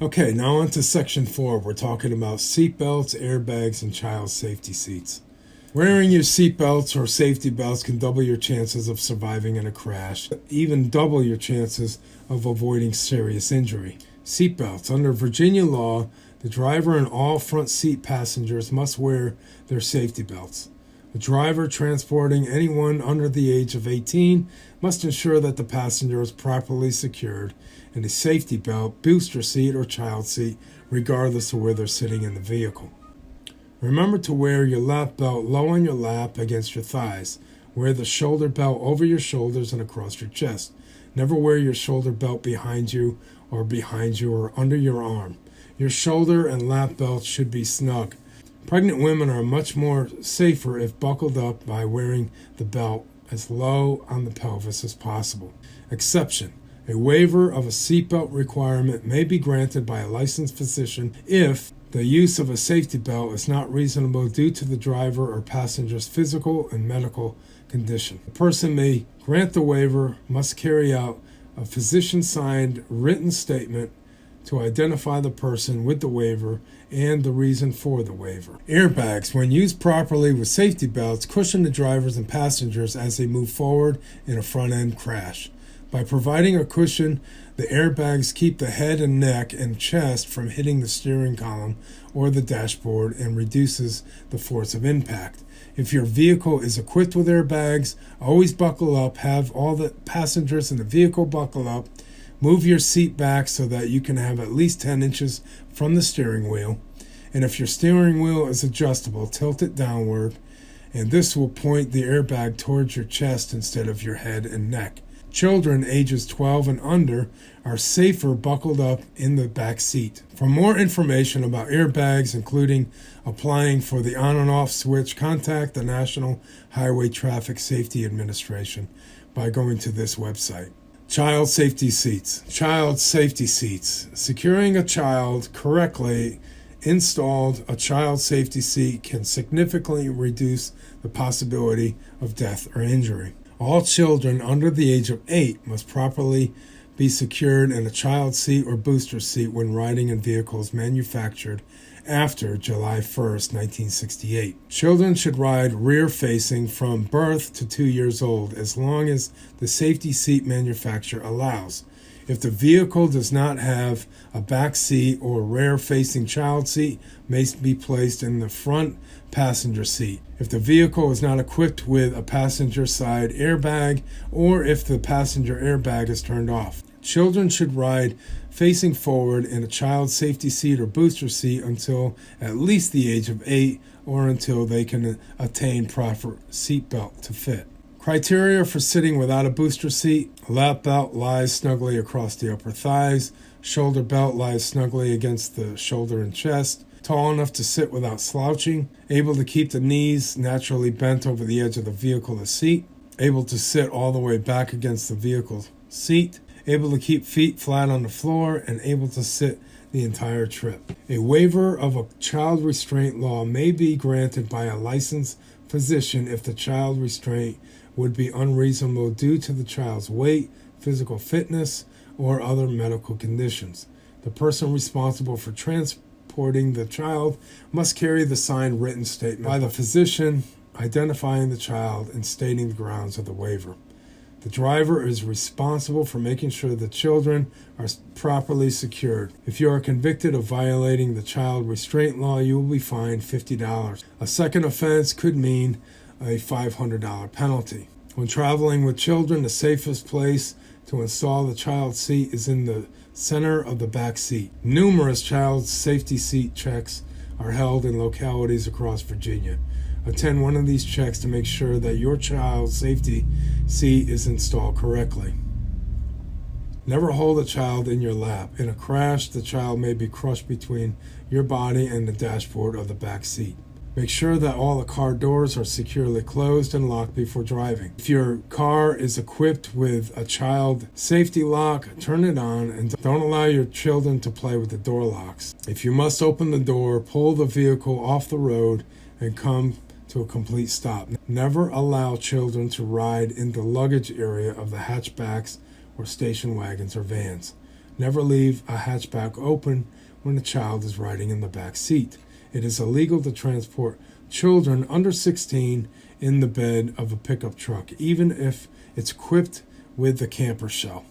Okay, now on to section 4. We're talking about seatbelts, airbags, and child safety seats. Wearing your seatbelts or safety belts can double your chances of surviving in a crash, even double your chances of avoiding serious injury. Seatbelts. Under Virginia law, the driver and all front seat passengers must wear their safety belts. The driver transporting anyone under the age of 18 must ensure that the passenger is properly secured in a safety belt, booster seat, or child seat, regardless of where they're sitting in the vehicle. Remember to wear your lap belt low on your lap against your thighs. Wear the shoulder belt over your shoulders and across your chest. Never wear your shoulder belt behind you or under your arm. Your shoulder and lap belts should be snug. Pregnant women are much more safer if buckled up by wearing the belt as low on the pelvis as possible. Exception. A waiver of a seatbelt requirement may be granted by a licensed physician if the use of a safety belt is not reasonable due to the driver or passenger's physical and medical condition. The person may grant the waiver must carry out a physician-signed written statement to identify the person with the waiver and the reason for the waiver. Airbags, when used properly with safety belts, cushion the drivers and passengers as they move forward in a front-end crash. By providing a cushion, the airbags keep the head and neck and chest from hitting the steering column or the dashboard and reduces the force of impact. If your vehicle is equipped with airbags, always buckle up, have all the passengers in the vehicle buckle up, move your seat back so that you can have at least 10 inches from the steering wheel. And if your steering wheel is adjustable, tilt it downward, and this will point the airbag towards your chest instead of your head and neck. Children ages 12 and under are safer buckled up in the back seat. For more information about airbags, including applying for the on and off switch, contact the National Highway Traffic Safety Administration by going to this website. Child safety seats. Child safety seats. Securing a child correctly installed, a child safety seat can significantly reduce the possibility of death or injury. All children under the age of 8 must properly be secured in a child seat or booster seat when riding in vehicles manufactured after July 1st, 1968. Children should ride rear-facing from birth to 2 years old as long as the safety seat manufacturer allows. If the vehicle does not have a back seat or rear-facing child seat, may be placed in the front passenger seat. If the vehicle is not equipped with a passenger side airbag or if the passenger airbag is turned off. Children should ride facing forward in a child safety seat or booster seat until at least the age of 8 or until they can attain proper seat belt to fit. Criteria for sitting without a booster seat: lap belt lies snugly across the upper thighs, shoulder belt lies snugly against the shoulder and chest, tall enough to sit without slouching, able to keep the knees naturally bent over the edge of the vehicle or seat, able to sit all the way back against the vehicle seat, able to keep feet flat on the floor, and able to sit the entire trip. A waiver of a child restraint law may be granted by a licensed physician if the child restraint would be unreasonable due to the child's weight, physical fitness, or other medical conditions. The person responsible for transporting the child must carry the signed written statement by the physician identifying the child and stating the grounds of the waiver. The driver is responsible for making sure the children are properly secured. If you are convicted of violating the child restraint law, you will be fined $50. A second offense could mean a $500 penalty. When traveling with children, the safest place to install the child seat is in the center of the back seat. Numerous child safety seat checks are held in localities across Virginia. Attend one of these checks to make sure that your child's safety seat is installed correctly. Never hold a child in your lap. In a crash, the child may be crushed between your body and the dashboard of the back seat. Make sure that all the car doors are securely closed and locked before driving. If your car is equipped with a child safety lock, turn it on and don't allow your children to play with the door locks. If you must open the door, pull the vehicle off the road and come to a complete stop. Never allow children to ride in the luggage area of the hatchbacks or station wagons or vans. Never leave a hatchback open when a child is riding in the back seat. It is illegal to transport children under 16 in the bed of a pickup truck, even if it's equipped with the camper shell.